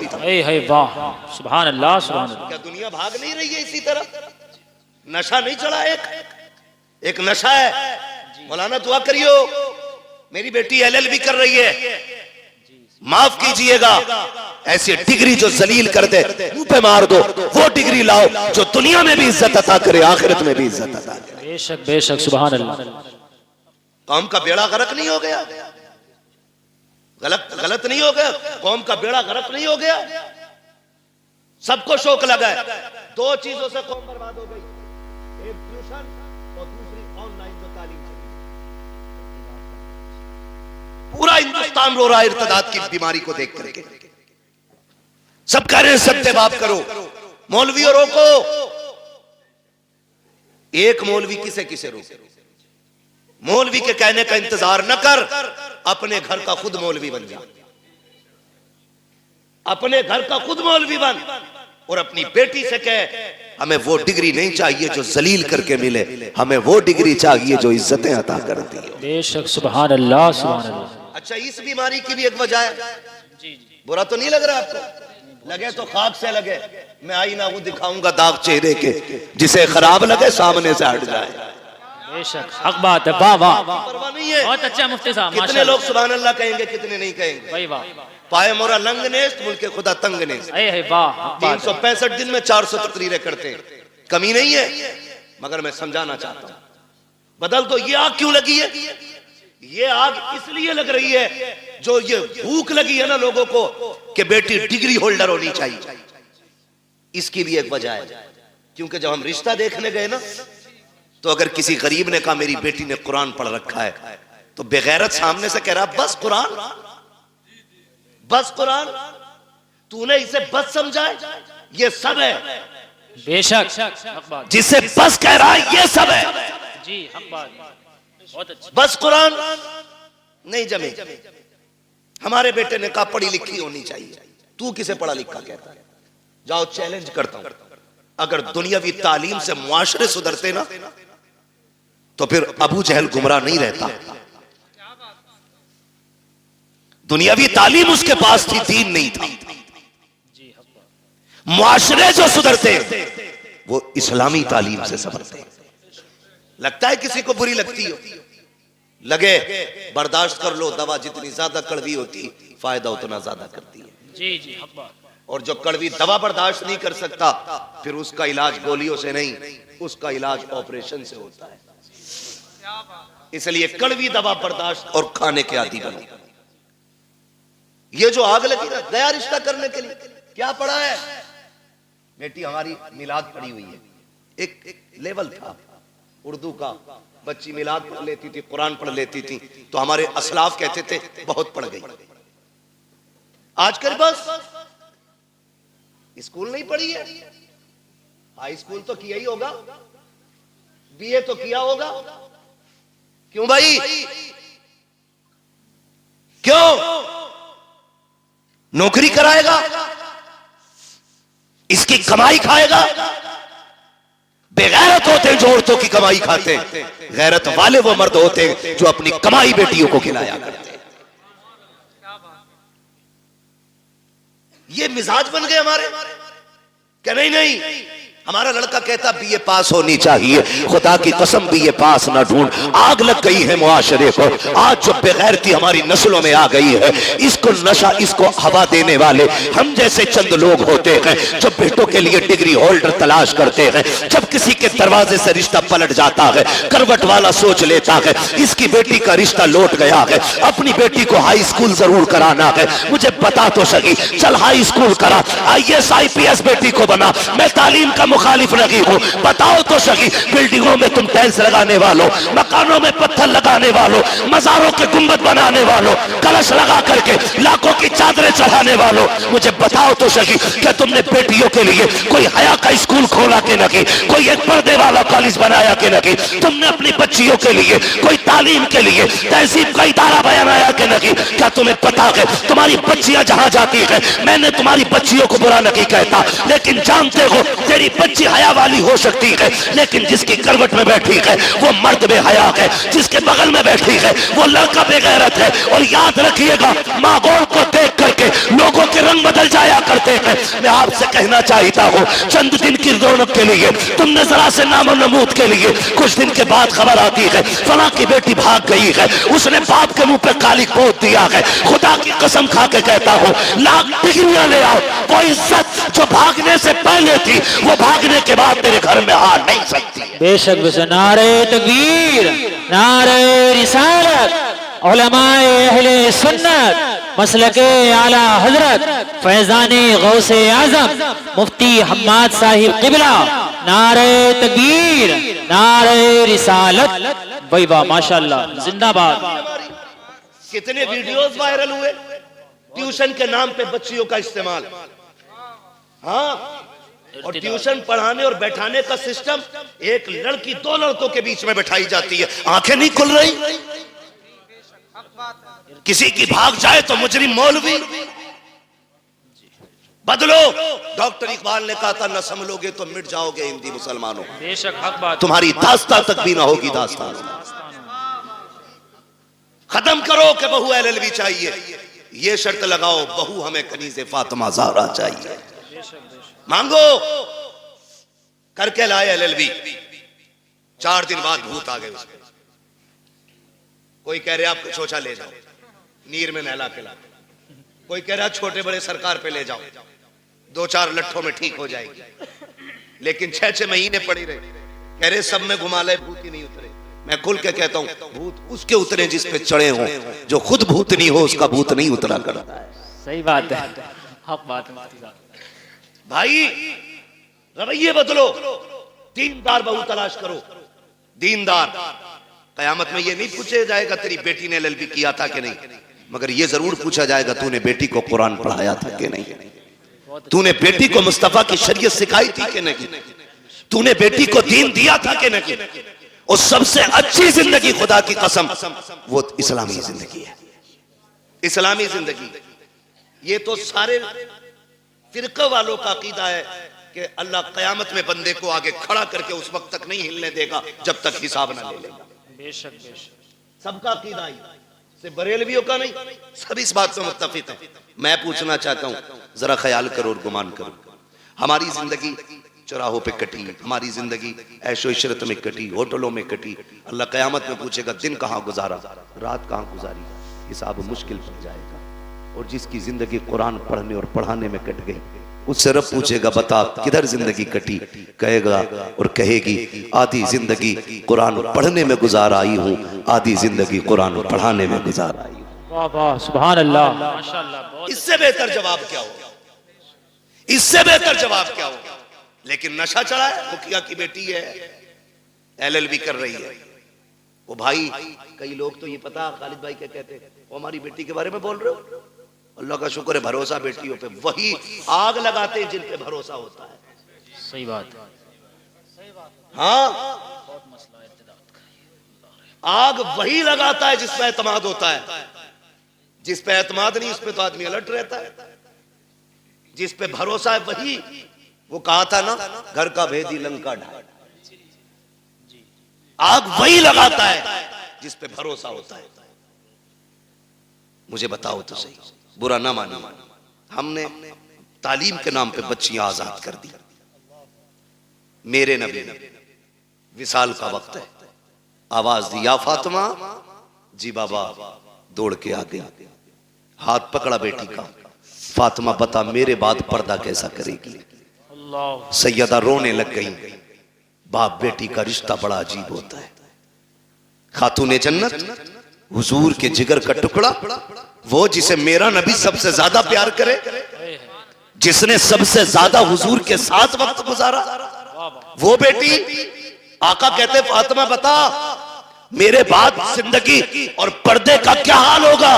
वाह, सुभान अल्लाह, सुभान अल्लाह। क्या दुनिया भाग नहीं रही है इसी तरह? नशा नहीं चढ़ा, एक नशा है। मौलाना दुआ करियो, मेरी बेटी LLB कर रही है, माफ कीजिएगा, ऐसी डिग्री जो जलील कर दे मुंह पे मार दो, वो डिग्री लाओ जो दुनिया में भी इज्जत अता करे, आखिरत में भी इज्जत अता करे। बेशक बेशक, सुभान अल्लाह। कौम का बेड़ा गर्क नहीं हो गया? गलत नहीं हो गया? कौम का बेड़ा गर्क नहीं हो गया? सबको शौक लगा है। दो चीजों से कौम बर्बाद हो गई, एक ट्यूशन और दूसरी ऑनलाइन जो तालीम चली। पूरा हिंदुस्तान रो रहा है इर्तिदाद की बीमारी को देख करके। सब कह रहे हैं सत्तेबाब करो, मौलवियों रोको। एक मौलवी किसे किसे रोके? मौलवी के कहने का इंतजार न कर, अपने घर का खुद मौलवी बन जा। अपने घर का खुद मौलवी बन और अपनी बेटी से कह, हमें वो डिग्री नहीं चाहिए जो जलील करके मिले, हमें वो डिग्री चाहिए जो इज्जतें अता करती है। बेशक, सुभान अल्लाह, सुभान अल्लाह। अच्छा, इस बीमारी की भी एक वजह है। बुरा तो नहीं लग रहा आपको? लगे तो खाक से लगे, मैं आईना वो दिखाऊंगा दाग चेहरे के, जिसे खराब लगे सामने से हट जाए। बेशक, हक बात है। वाह वाह, परवाह नहीं है। बहुत अच्छा मुफ्ती साहब। कितने लोग सुभान अल्लाह कहेंगे, कितने नहीं कहेंगे? भाई वाह, पाए मोरा लंग नेस्त, मुल्के खुदा तंग नेस्त। वाह, 365 दिन में 400 तकरीरें करते हैं, कमी नहीं है। मगर मैं समझाना चाहता हूं, बदल दो। ये आग क्यों लगी है? ये आग इसलिए लग रही है, जो ये भूख लगी है ना लोगों को कि बेटी डिग्री होल्डर होनी चाहिए। इसकी भी एक वजह है, क्योंकि जब हम रिश्ता देखने गए ना, तो अगर किसी गरीब ने कहा मेरी बेटी ने कुरान पढ़ रखा है, तो बेगैरत सामने से कह रहा बस कुरान, बस कुरान, तूने इसे बस समझा है, ये सब है। बेशक, जिसे बस कह रहा है ये सब है जी, हक बात, बहुत अच्छा। बस कुरान नहीं जमे। हमारे बेटे ने कहा पढ़ी लिखी होनी चाहिए, तू किसे पढ़ा लिखा कहता है? जाओ चैलेंज करता हूं, अगर दुनियावी तालीम से मुआशरे सुधरते ना, तो फिर अबू जहल गुमराह नहीं रहता। दुनियावी तालीम उसके पास थी, दीन नहीं था। मुआशरे जो सुधरते वो इस्लामी तालीम से सुधरते। लगता है किसी को बुरी लगती हो, लगे बर्दाश्त कर लो, दवा जितनी ज्यादा कड़वी होती फायदा उतना ज्यादा करती है। जी जी, हक बात। और जो कड़वी दवा बर्दाश्त नहीं कर सकता, फिर उसका इलाज गोलियों से नहीं, उसका इलाज ऑपरेशन से होता है। इसलिए कड़वी दवा बर्दाश्त और खाने के आदी बनो। ये जो आग लगी ना गया रिश्ता करने के लिए, क्या पढ़ा है? बेटी हमारी मिलाद पढ़ी हुई है। एक लेवल था उर्दू का, बच्ची मिलाद पढ़ लेती थी, कुरान पढ़ लेती थी, तो हमारे असलाफ कहते थे बहुत पढ़ गई। आजकल बस स्कूल नहीं पढ़ी है, हाई स्कूल तो किया ही होगा, BA तो किया होगा। क्यों भाई? क्यों? नौकरी कराएगा, इसकी कमाई खाएगा। बेगैरत होते हैं जो औरतों की कमाई खाते हैं, गैरत वाले वो मर्द होते हैं जो अपनी कमाई बेटियों को खिलाया करते हैं। ये मिजाज बन गए हमारे, क्या नहीं नहीं हमारा लड़का कहता BA पास होनी चाहिए, खुदा की कसम BA पास ना ढूंढ। आग लग गई है मुआशरे को। आज जो बेगैरती हमारी नस्लों में आ गई है, इसको नशा, इसको हवा देने वाले हम जैसे चंद लोग होते हैं जो बेटों के लिए डिग्री होल्डर तलाश करते हैं। जब किसी के दरवाजे से रिश्ता पलट जाता है, करवट वाला सोच लेता है इसकी बेटी का रिश्ता लौट गया है, अपनी बेटी को हाई स्कूल जरूर कराना है। मुझे बता तो सही, चल हाई स्कूल करा, IAS IPS बेटी को बना। मैं तालीम का मुखालिफ नहीं हूं, बताओ तो सही। बिल्डिंगों में तुम टाइल्स लगाने वालों, मकानों में पत्थर लगाने वालों, मजारों के गुंबद बनाने वालों, कलश लगा करके लाखों की चादरें चढ़ाने वालों, मुझे बताओ तो सही, क्या तुमने बेटियों के लिए कोई हया का स्कूल खोला के नहीं, कोई एक पर्दे वाला कॉलेज बनाया के नहीं? तुमने अपनी बच्चियों के लिए कोई तालीम के लिए तहजीब का इदारा बनाया के नहीं? क्या तुम्हें पता है तुम्हारी बच्चियां जहां जाती है, मैंने तुम्हारी बच्चियों को बुरा नहीं कहता, लेकिन जानते हो तेरी बच्ची हया वाली हो सकती है, लेकिन जिसकी करवट में बैठी है वो मर्द बेहया है, जिसके बगल में बैठी है वो लड़का बेगैरत है। और याद रखिएगा, माहौल को देख करके लोगों के रंग बदल जाया करते हैं। मैं आपसे कहना चाहता हूँ, चंद दिन की रौनक के लिए तुमने जरा से नामो नमूद के लिए, कुछ दिन के बाद खबर आती है फला की बेटी भाग गई है, उसने बाप के मुंह पे काली पोत दिया है। खुदा की कसम खा के कहता हूँ, लाख डिग्रियां ले आओ, वो इज्जत जो भागने से पहले थी वो भागने के बाद तेरे घर में आ नहीं सकती है। बेशक बेशक। नारे तकबीर, नारे रिसालत, उलमाए अहले सुन्नत, मसलके आला हजरत फैजाने गौसे आजम मुफ्ती हम्माद साहिब किबला, नारे तकबीर, नारे रिसालत। भाई वाह, माशाल्लाह, जिंदाबाद। कितने वीडियोस वायरल हुए ट्यूशन के नाम पे बच्चियों का इस्तेमाल। हाँ, और ट्यूशन पढ़ाने और बैठाने का सिस्टम, एक लड़की दो लड़कों के बीच में बैठाई जाती है, आंखें नहीं खुल रही। किसी की भाग जाए तो मुजरिम मौलवी। बदलो। डॉक्टर इकबाल ने कहा था, न संभलोगे तो मिट जाओगे हिंदी मुसलमानों। बेशक हक बात। तुम्हारी दास्तां तक भी ना होगी दास्तां। खत्म करो कि बहू एलएलबी चाहिए, ये शर्त लगाओ बहू हमें कनीज़े फातिमा ज़हरा चाहिए। मांगो, करके लाए एलएलबी, 4 दिन बाद भूत आ गए उसके। कोई कह रहे आपको चोचा ले जाओ, नीर में नहला के ला। कोई कह रहा छोटे बड़े सरकार पे ले जाओ, 2-4 लट्ठों में ठीक हो जाएगी। लेकिन 6-6 महीने पड़ी रहे, कह रहे सब में घुमा ले, भूत ही नहीं उतरे। मैं खुल के कहता हूं, भूत उसके उतरे जिस पे चढ़े हों, जो खुद भूत नहीं हो उसका भूत नहीं उतरा करता है। सही बात है, हक बात है मुफ्ती साहब। भाई रवैये बदलो, दीनदार बहू तलाश करो, दीनदार। कयामत में ये नहीं पूछा जाएगा तेरी बेटी ने एलएलबी किया था कि नहीं, मगर ये जरूर पूछा जाएगा तूने बेटी को कुरान पढ़ाया था कि नहीं, तूने बेटी को मुस्तफा की शरीयत सिखाई थी कि नहीं, तूने बेटी को दीन दिया था कि नहीं। और सबसे अच्छी जिंदगी, खुदा की कसम, वो इस्लामी जिंदगी है, इस्लामी जिंदगी। ये तो सारे फिरका वालों का अकीदा है कि अल्लाह कयामत में बंदे को आगे खड़ा करके उस वक्त तक नहीं हिलने देगा जब तक हिसाब ना ले लेगा। बेशक बेशक। सबका अकीदा ही, सिर्फ बरेलवियों का नहीं, सब इस बात पे मुत्तफिक है। मैं पूछना चाहता हूं, जरा ख्याल करो और गुमान करो, हमारी जिंदगी चौराहों पे कटी, हमारी जिंदगी ऐशो इशरत में कटी, होटलों में कटी। अल्लाह कयामत में पूछेगा दिन कहां गुजारा, रात कहां गुजारी, हिसाब मुश्किल पड़ जाएगा। और जिसकी जिंदगी कुरान पढ़ने और पढ़ाने में कट गई, उससे रब पूछेगा बता किधर जिंदगी कटी, कहेगा और कहेगी आधी जिंदगी कुरान पढ़ने में गुजार आई हूँ, आधी जिंदगी कुरान पढ़ाने में गुजार आई हूँ। वाह वाह, सुभान अल्लाह, माशाल्लाह। इससे बेहतर जवाब क्या होगा, इससे बेहतर जवाब क्या होगा। लेकिन नशा चढ़ा है, मुखिया की बेटी है, एलएलबी कर रही है। वो भाई, कई लोग तो ये पता खालिद भाई क्या कहते हैं, वो हमारी बेटी के बारे में बोल रहे हो, अल्लाह का शुक्र है भरोसा बेटियों पे, वही आग लगाते हैं जिन पे भरोसा होता है। सही बात। हाँ, आग वही लगाता है जिस पे एतमाद होता है, जिस पे एतमाद नहीं उस पे तो आदमी अलर्ट रहता है। जिस पे भरोसा है वही, वो कहा था ना, घर का भेदी लंका ढाए। आग वही लगाता है जिस पे भरोसा होता है। मुझे बताओ तो सही, बुरा ना मानो, हमने तालीम के नाम पे बच्चियां आजाद कर दी। मेरे नबी ने विसाल का वक्त है, आवाज दी या फातिमा, जी बाबा, दौड़ के आ गई, हाथ पकड़ा बेटी का, फातिमा बता मेरे बाद पर्दा कैसा करेगी। सैयदा रोने लग गई। बाप बेटी का रिश्ता बड़ा अजीब होता है। खातूने जन्नत, हुजूर के जिगर का टुकड़ा, वो जिसे मेरा नबी सबसे ज्यादा प्यार करे, जिसने सबसे ज्यादा हुजूर के साथ वक्त गुजारा, वो बेटी, आका कहते फातिमा बता मेरे बाद जिंदगी और पर्दे का क्या हाल होगा।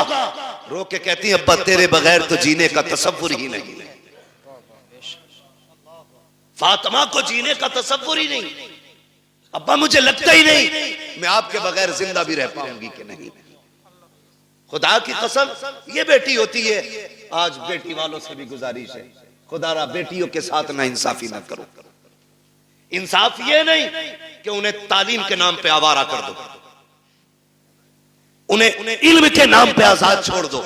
रो के कहती है अब्बा तेरे बगैर तो जीने का तसव्वुर ही नहीं। फातिमा को जीने का तसव्वुर ही नहीं, अब्बा मुझे लगता ही नहीं मैं आपके बगैर जिंदा भी रह पाऊंगी कि नहीं। खुदा की कसम ये बेटी होती है। आज बेटी वालों से भी गुजारिश है, खुदारा बेटियों के साथ ना इंसाफी ना करो। इंसाफ ये नहीं कि उन्हें तालीम के नाम पे आवारा कर दो, उन्हें इल्म के नाम पे आजाद छोड़ दो।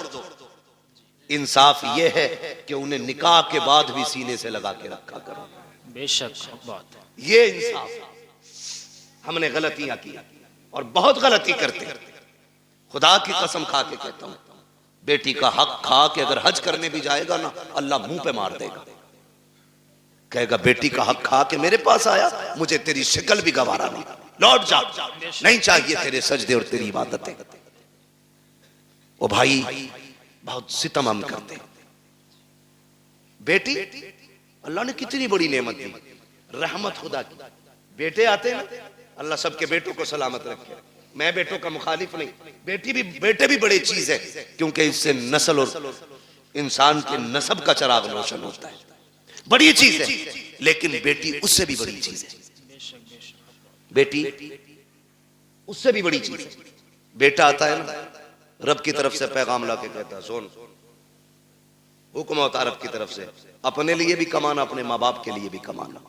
इंसाफ ये है कि उन्हें निकाह के बाद भी सीने से लगा के रखा करो। बेशक हक बात है। ये इंसाफ। हमने गलतियां की और बहुत गलती करते हैं। खुदा की कसम खा के कहता हूं, बेटी का हक खा के अगर हज करने भी जाएगा ना, अल्लाह मुंह पे मार देगा, कहेगा बेटी का हक खा के मेरे पास आया, मुझे तेरी शक्ल भी गवारा नहीं, लौट जा, नहीं चाहिए तेरे सजदे और तेरी इबादतें। ओ भाई, बहुत सितम हम करते हैं। बेटी अल्लाह ने कितनी बड़ी नेमत दी, रहमत खुदा की। बेटे आते हैं, अल्लाह सबके बेटों को सलामत रखे। मैं बेटों का मुखालिफ नहीं, बेटे भी बड़ी चीज है, क्योंकि इससे नस्ल और इंसान के नसब का चिराग रोशन होता है, बड़ी चीज है। लेकिन बेटी उससे भी बड़ी चीज है, बेटी उससे भी बड़ी चीज है। बेटा आता है ना, रब की तरफ से पैगाम ला के कहता है, सुन, हुक्म होता रब की तरफ से, अपने लिए भी कमाना, अपने माँ बाप के लिए भी कमाना।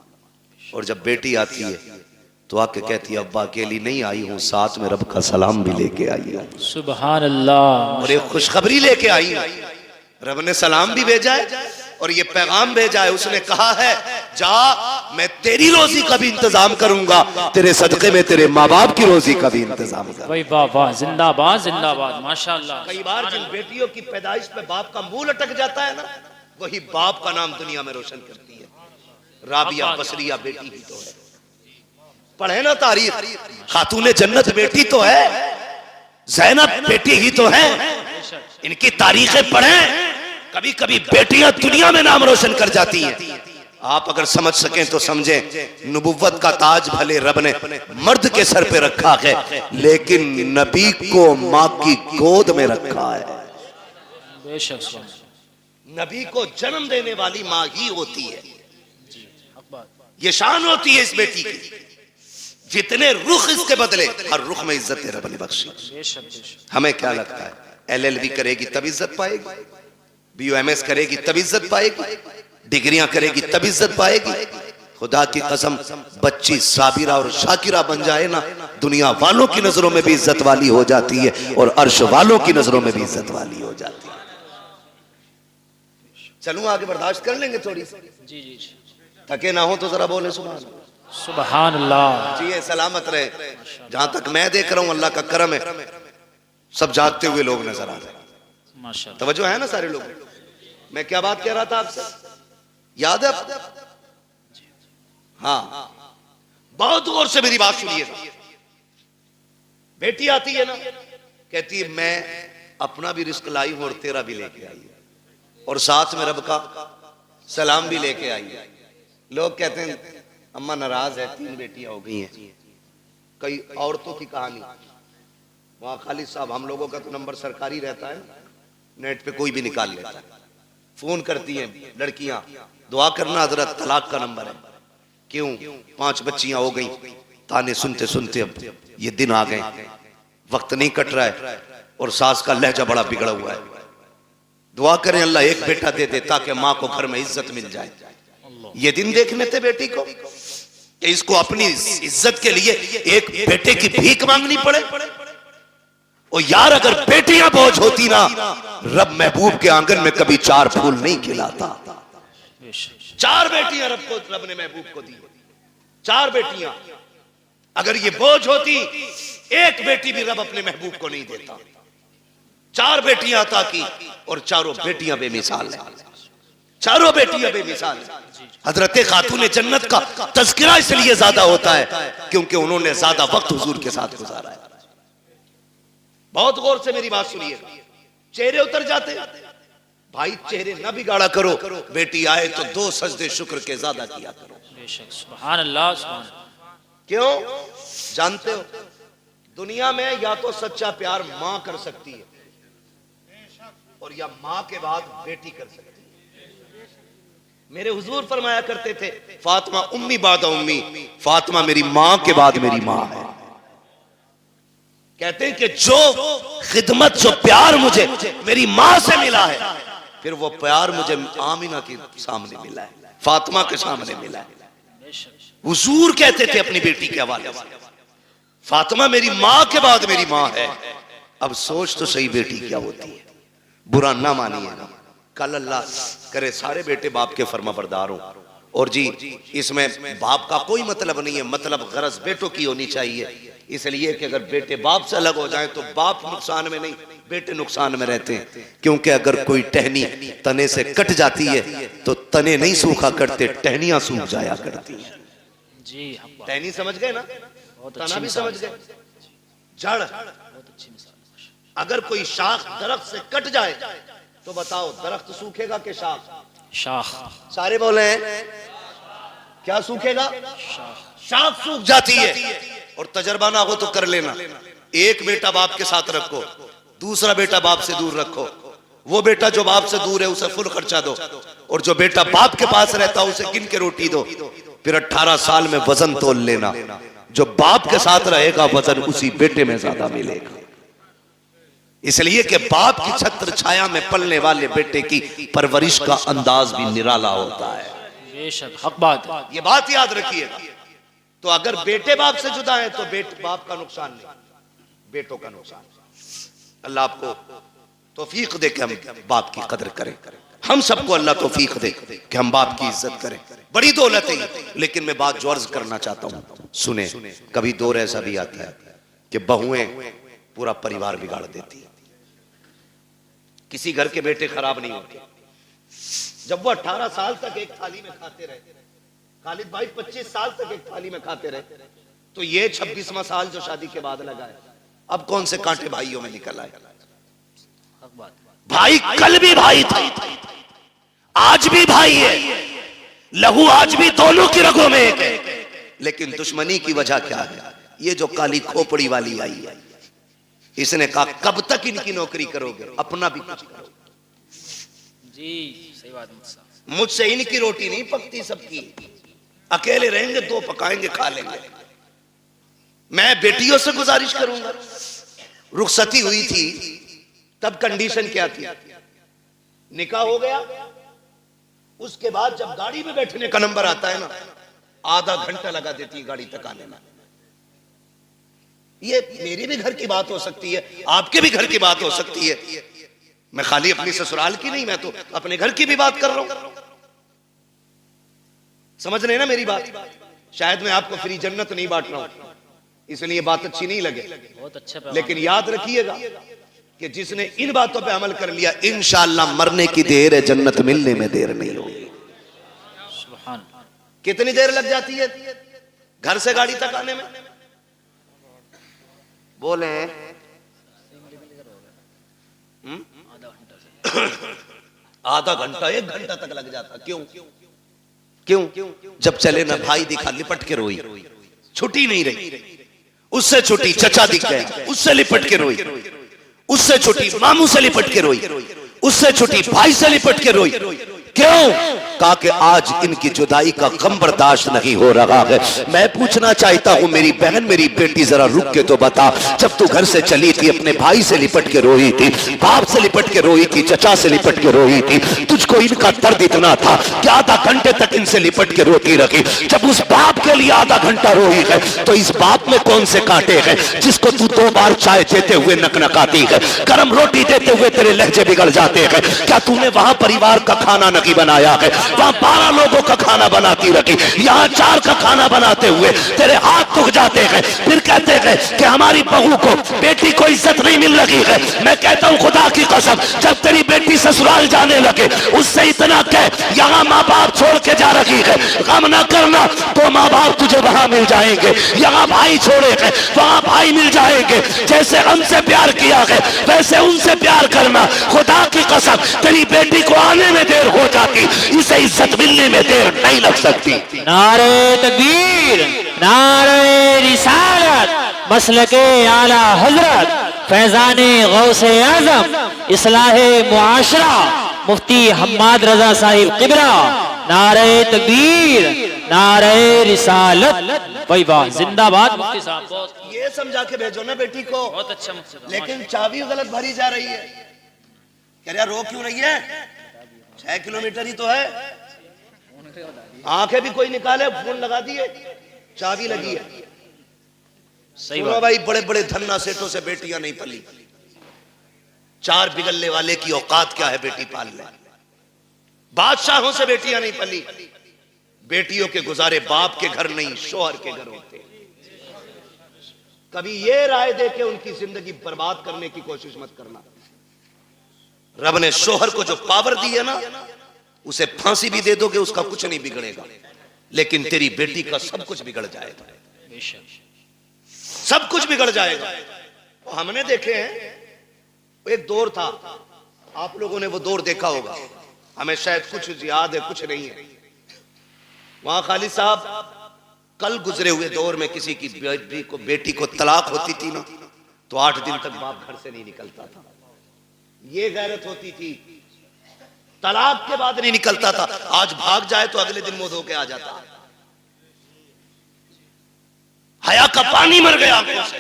और जब बेटी आती है तो आके कहती है, अब्बा अकेली नहीं आई हूं, साथ में रब का सलाम भी लेके आई हूं। सुभान अल्लाह। और एक खुशखबरी लेके आई हूं, रब ने सलाम भी भेजा है और ये पैगाम भेजा है। उसने कहा है, जा, मैं तेरी रोजी का भी इंतजाम करूंगा, तेरे सदके में तेरे माँ बाप की रोजी का भी इंतजाम करूंगा। भाई वाह वाह, जिंदाबाद जिंदाबाद, माशाअल्लाह। कई बार जिन बेटियों की पैदाइश पे बाप का मुंह लटक जाता है ना, वही बाप का नाम दुनिया में रोशन करती है। राबिया बसरिया बेटी ही तो है, पढ़े ना तारीख, खातूने जन्नत बेटी तो है, ज़ैनब बेटी ही तो है। इनकी तारीखें पढ़ें, कभी कभी बेटियां दुनिया में नाम रोशन कर जाती हैं। आप अगर समझ सकें तो समझें, नबुव्वत का ताज भले रब ने मर्द के सर पे रखा है, लेकिन नबी को माँ की गोद में रखा है। बेशक नबी को जन्म देने वाली माँ ही होती है। ये शान होती है इस बेटी की। जितने रुख इसके बदले, हर रुख में इज्जत रब ने बख्शी। हमें क्या लगता है, LLB करेगी तब इज्जत पाएगी, BUMS करेगी तब इज्जत पाएगी, डिग्रियां करेगी तब इज्जत पाएगी। खुदा की कसम, बच्ची साबिरा और शाकिरा बन जाए ना, दुनिया वालों की नजरों में भी इज्जत वाली हो जाती है और अर्श वालों की नजरों में भी इज्जत वाली हो जाती है। चलूं आगे, बर्दाश्त कर लेंगे थोड़ी सी? जी जी जी। थके ना हो तो जरा बोले सुभान सुभान अल्लाह। जी, सलामत रहे। जहां तक मैं देख रहा हूं, अल्लाह का करम है, सब जागते हुए लोग नजर आ रहे हैं। माशाअल्लाह, तवज्जो है ना सारे लोग? मैं क्या बात कह रहा था आपसे, याद है? हाँ, बहुत गौर से मेरी बात सुनिएगा। बेटी आती है ना, कहती है मैं अपना भी रिस्क लाई हूं और तेरा भी लेके आई है, और साथ में रब का सलाम भी लेके आई है। लोग कहते हैं अम्मा नाराज है, 3 बेटियां हो गई हैं। कई औरतों की कहानी, वहां खालिद साहब, हम लोगों का तो नंबर सरकारी रहता है, नेट पे कोई भी निकाल लेता है। फोन करती हैं लड़कियां, दुआ करना हजरत, तलाक का नंबर है। क्यों? 5 बच्चियां हो गई, ताने सुनते सुनते अब ये दिन आ गए, वक्त नहीं कट रहा है और सास का लहजा बड़ा बिगड़ा हुआ है। दुआ करें अल्लाह एक बेटा दे दे ताकि माँ को घर में इज्जत मिल जाए। ये दिन देखने थे बेटी को कि इसको अपनी इज्जत के लिए एक बेटे की भीख मांगनी पड़े। और यार, अगर बेटियां बोझ होती ना, रब महबूब के आंगन में कभी 4 फूल नहीं खिलाता। 4 बेटियां रब ने महबूब को दी, 4 बेटियां। अगर ये बोझ होती, एक बेटी भी रब अपने महबूब को नहीं देता। 4 बेटियां अता की और चारों बेटियां बेमिसाल हैं, चारों बेटियां बेमिसाल हैं। हजरत खातून जन्नत का तज़किरा इसलिए ज्यादा होता है क्योंकि उन्होंने ज्यादा वक्त हुजूर के साथ गुजारा है। बहुत गौर से मेरी बात सुनिए, चेहरे उतर जाते भाई, चेहरे ना बिगाड़ा करो। बेटी आए तो 2 सजदे शुक्र के ज्यादा किया करो। सुभान अल्लाह, सुभान। क्यों? जानते हो, दुनिया में या तो सच्चा प्यार मां कर सकती है और या मां के बाद बेटी कर सकती है। मेरे हुजूर फरमाया करते थे, फातिमा उम्मी बाद उम्मी, फातिमा मेरी मां के बाद मेरी मां है। कहते हैं कि जो खिदमत, जो प्यार मुझे मेरी मां से मिला है, फिर वो प्यार मुझे आमिना के सामने मिला है, फातिमा के सामने मिला है। हुजूर कहते थे अपनी बेटी के हवाले से, फातिमा मेरी माँ के बाद मेरी माँ है। अब सोच तो सही बेटी क्या होती है, बुरा ना मानिए ना। कल अल्लाह करे सारे बेटे बाप के फर्माबरदार हों। और जी इसमें बाप का कोई मतलब नहीं है, मतलब गरज बेटों की होनी चाहिए। इसलिए कि अगर बेटे बाप से अलग हो जाए तो बाप नुकसान में नहीं, बेटे नुकसान में रहते हैं। क्योंकि अगर कोई टहनी तने से कट जाती है तो तने नहीं सूखा करते, टहनियां सूख जाया करती हैं। जी टहनी समझ गए ना, तना भी समझ गए, जड़। अगर कोई शाख दरख्त से कट जाए तो बताओ दरख्त सूखेगा कि शाख? शाख। सारे बोले हैं क्या सूखेगा? शाख सूख जाती है। और तजर्बा ना हो तो कर लेना, एक बेटा बाप के साथ रखो, दूसरा बेटा बाप से दूर रखो। वो बेटा जो बाप से दूर है उसे फुल खर्चा दो, और जो बेटा बाप के पास रहता है उसे गिन के रोटी दो। फिर 18 साल में वजन तोल लेना, जो बाप के साथ रहेगा वजन उसी बेटे में ज्यादा मिलेगा। इसलिए कि बाप की छत्र छाया में पलने वाले बेटे की परवरिश का अंदाज भी निराला होता है। बेशक हक बात है। ये बात याद रखिएगा। तो अगर बेटे बाप से जुदा है तो बाप का नुकसान नहीं, बेटों का नुकसान। अल्लाह आपको तौफीक दे कि हम बाप की कदर करें। हम सबको अल्लाह तौफीक दे कि हम बाप की इज्जत करें। बड़ी दौलत है। लेकिन मैं बात जो अर्ज करना चाहता हूं सुने। कभी दौर ऐसा भी आता है कि बहुएं पूरा परिवार बिगाड़ देती है। किसी घर के बेटे खराब नहीं होते। जब वो 18 साल तक एक थाली में खाते रहे, खालिद भाई 25 साल तक एक थाली में खाते रहे, तो ये 26वां साल जो शादी के बाद लगा है, अब कौन से कांटे भाइयों में निकल आए? भाई कल भी भाई था, आज भी भाई है, लहू आज भी दोनों की रगों में एक है। लेकिन दुश्मनी की वजह क्या है? ये जो काली खोपड़ी वाली आई है, इसने कहा कब तक इनकी नौकरी करोगे, अपना भी कुछ करो। जी सही बात। मुझसे इनकी रोटी नहीं पकती, सबकी। अकेले रहेंगे दो पकाएंगे खा लेंगे। मैं बेटियों से गुजारिश करूंगा। रुखसती हुई थी तब कंडीशन क्या थी? निकाह हो गया, उसके बाद जब गाड़ी में बैठने का नंबर आता है ना, आधा घंटा लगा देती है गाड़ी तक आने में। ये मेरी भी घर की बात हो सकती है, आपके भी घर की बात हो सकती है। मैं खाली अपनी ससुराल की नहीं, मैं तो अपने घर की भी बात कर रहा हूं। समझ रहे हैं ना मेरी बात? शायद मैं आपको फ्री जन्नत नहीं बांट रहा हूं, इसलिए बात अच्छी नहीं लगे। बहुत अच्छा। लेकिन याद रखिएगा कि जिसने इन बातों पे अमल कर लिया, इंशाअल्लाह मरने की देर है, जन्नत मिलने में देर नहीं होगी। सुभान। कितनी देर लग जाती है घर से गाड़ी तक आने में? बोले आधा घंटा 1 घंटा तक लग जाता। क्यों? जब चले ना भाई दिखा, लिपट के रोई, छुट्टी नहीं रही। उससे छुट्टी चचा दिख गया, उससे लिपट के रोई। उससे छुट्टी मामू से लिपट के रोई। उससे छुट्टी भाई से लिपट के रोई। क्यों? कहा कि आज इनकी जुदाई का गम बर्दाश्त नहीं हो रहा है। मैं पूछना चाहता हूं मेरी बहन, मेरी बेटी, जरा रुक के तो बता, जब तू घर से चली थी अपने भाई से लिपट के रोई थी, बाप से लिपट के रोई थी, चचा से लिपट के रोई थी, तुझको इनका दर्द इतना था कि आधा घंटे तक इनसे लिपट के रोती रही। जब उस बाप के लिए आधा घंटा रोई है तो इस बाप में कौन से कांटे हैं जिसको तू 2 बार चाय देते हुए नकनकाती है, गर्म रोटी देते हुए तेरे लहजे बिगड़ जाते हैं? क्या तूने वहां परिवार का खाना नहीं बनाया है? वहां 12 लोगों का खाना बनाती रखी, यहाँ 4 का खाना बनाते हुए तेरे हाथ दुख जाते हैं। फिर कहते हैं कि हमारी बहू को, बेटी को इज्जत नहीं मिल रही है। मैं कहता हूँ खुदा की कसम, जब तेरी बेटी ससुराल जाने लगे उससे इतना कह, यहाँ माँ बाप छोड़ के जा रही है, गम ना करना, तो माँ बाप तुझे वहां मिल जाएंगे। यहाँ भाई छोड़े हैं, वहां भाई मिल जाएंगे। जैसे हमसे प्यार किया है वैसे उनसे प्यार करना। खुदा की कसम तेरी बेटी को आने में देर हो जाती, इसे इज्जत मिलने में देर नहीं लग सकती। नारे तकबीर, नारे रिसालत, मसलके आला हजरत, फैजाने गौसे आजम, इस्लाहे मुआशरा, मुफ्ती हम्माद रजा साहिब किबरा। नारे तकबीर, नारे रिसालत। भाई वाह, जिंदाबाद मुफ्ती साहब। ये समझा के भेजो ना बेटी को। बहुत अच्छा मुफ्ती साहब। लेकिन चाबी गलत भरी जा रही है। कह रहा रो क्यों रही है? 6 किलोमीटर ही तो है। आंखें भी कोई निकाले, फोन लगा दिए, चाबी लगी है। सही सुनो बात। भाई, बड़े बड़े धन्ना सेठों से बेटियां नहीं पली। चार बिगलने वाले की औकात क्या है बेटी पालने? बादशाहों से बेटियां नहीं पली। बेटियों के गुजारे बाप के घर नहीं, शोहर के घर होते। कभी ये राय दे के उनकी जिंदगी बर्बाद करने की कोशिश मत करना। रब ने शोहर को जो पावर दी है ना, उसे फांसी भी दे दोगे उसका कुछ नहीं बिगड़ेगा, लेकिन तेरी बेटी का सब कुछ बिगड़ जाएगा। बेशक। सब कुछ बिगड़ जाएगा। तो हमने देखे हैं, एक दौर था, आप लोगों ने वो दौर देखा होगा, हमें शायद कुछ याद है कुछ नहीं है। वहां खालिद साहब, कल गुजरे हुए दौर में किसी की बेटी को तलाक होती थी ना, तो 8 दिन तक बाप घर से नहीं निकलता था। ये गैरत होती थी, तलाक के बाद नहीं निकलता था। आज भाग जाए तो अगले दिन मुंह धो के आ जाता। हया का पानी मर गया आंखों से।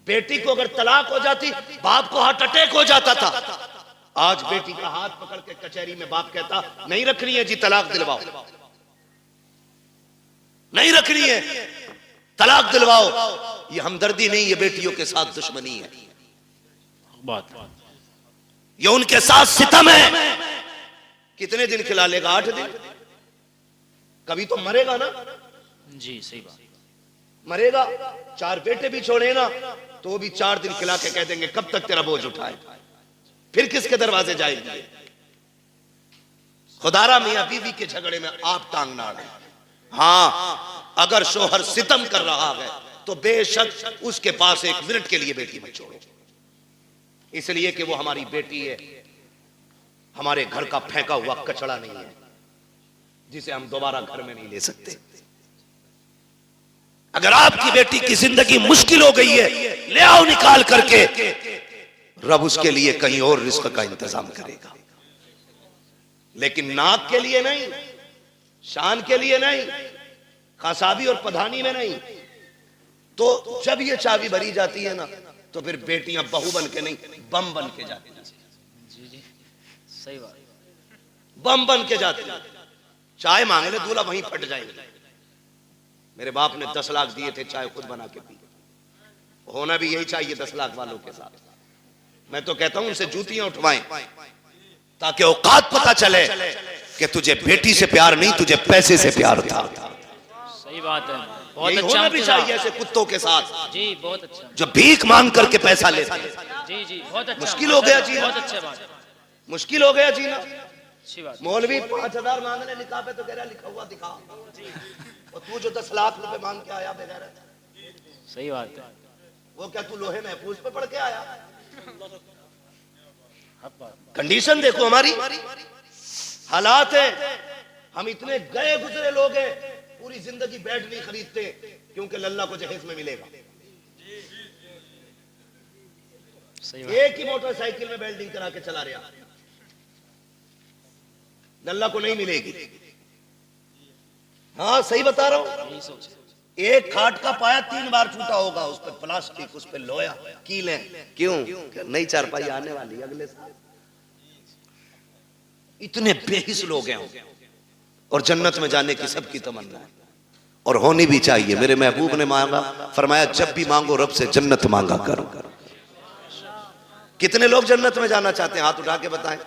बेटी को अगर तलाक हो जाती, बाप को हार्ट अटैक हो जाता था। आज बेटी का हाथ पकड़ के कचहरी में बाप कहता, नहीं रखनी है जी, तलाक दिलवाओ, नहीं रखनी है, तलाक दिलवाओ। ये हमदर्दी नहीं, ये बेटियों के साथ दुश्मनी है, बात। ये उनके साथ सितम है। कितने दिन खिला लेगा? 8 दिन। कभी तो मरेगा ना। जी सही बात। मरेगा। 4 बेटे भी छोड़े ना, तो भी 4 दिन खिला के कह देंगे कब तक तेरा बोझ उठाए, फिर किसके दरवाजे जाएंगे? खुदारा मियां बीवी के झगड़े में आप टांग ना अड़े। हाँ, अगर शोहर सितम कर रहा है तो बेशक उसके पास 1 मिनट के लिए बेटी मत छोड़ो, इसलिए कि वो हमारी बेटी है, हमारे घर का फेंका हुआ कचड़ा नहीं है जिसे हम दोबारा घर में नहीं ले सकते। अगर आपकी बेटी की जिंदगी मुश्किल हो गई है, ले आओ निकाल करके, रब उसके लिए कहीं और रिस्क का इंतजाम करेगा, लेकिन नाक के लिए नहीं, शान के लिए नहीं, खासाबी और पधानी में नहीं। तो जब ये चाबी भरी जाती है ना, तो फिर बेटियां बहू बन के नहीं, बम बन के जाती हैं। जी जी सही बात। बम बन के जाती हैं। चाय मांगे ले दूल्हा, वहीं फट जाएंगे। मेरे बाप ने 10 लाख दिए थे, चाय खुद बना के पी। होना भी यही चाहिए 10 लाख वालों के साथ। मैं तो कहता हूं उनसे जूतियां उठवाएं, ताकि औकात पता चले कि तुझे बेटी से प्यार नहीं, तुझे पैसे से प्यार था। सही बात है। बहुत यही अच्छा होना भी इंतजाम। चाहिए ऐसे कुत्तों के साथ जी बहुत अच्छा। जो भीख मांग करके पैसा लेते हैं। जी जी बहुत अच्छा। मुश्किल हो गया जीना। बहुत अच्छा बात। मुश्किल हो गया जीना। अच्छी बात। मौलवी 5000 मांगने निकाह पे तो कह रहा लिखा हुआ दिखा, और तू जो 10 लाख रुपए मांग के आया बेगैर, सही बात है। वो क्या तू लोहे महफूज पे पढ़ के आया? हक बात। कंडीशन देखो हमारी, हालात है। हम इतने गए गुजरे लोग हैं, पूरी जिंदगी बेड नहीं खरीदते क्योंकि लल्ला को जहेज में मिलेगा। सही बात। एक ही मोटरसाइकिल में वेल्डिंग करा के चला रहा, लल्ला को नहीं मिलेगी। हाँ सही बता रहा हूं। यही सोच। एक खाट का पाया 3 बार टूटा होगा, उस पर प्लास्टिक, उस पर लोहा, कीलें। क्यों? नई चारपाई आने वाली अगले साल। इतने बेहिस लोग हैं, और जन्नत में जाने की सबकी तमन्ना है, और होनी भी चाहिए। मेरे महबूब ने मांगा, फरमाया जब भी मांगो रब से जन्नत मांगा करो। कितने लोग जन्नत में जाना चाहते हैं? हाथ उठा के बताएं।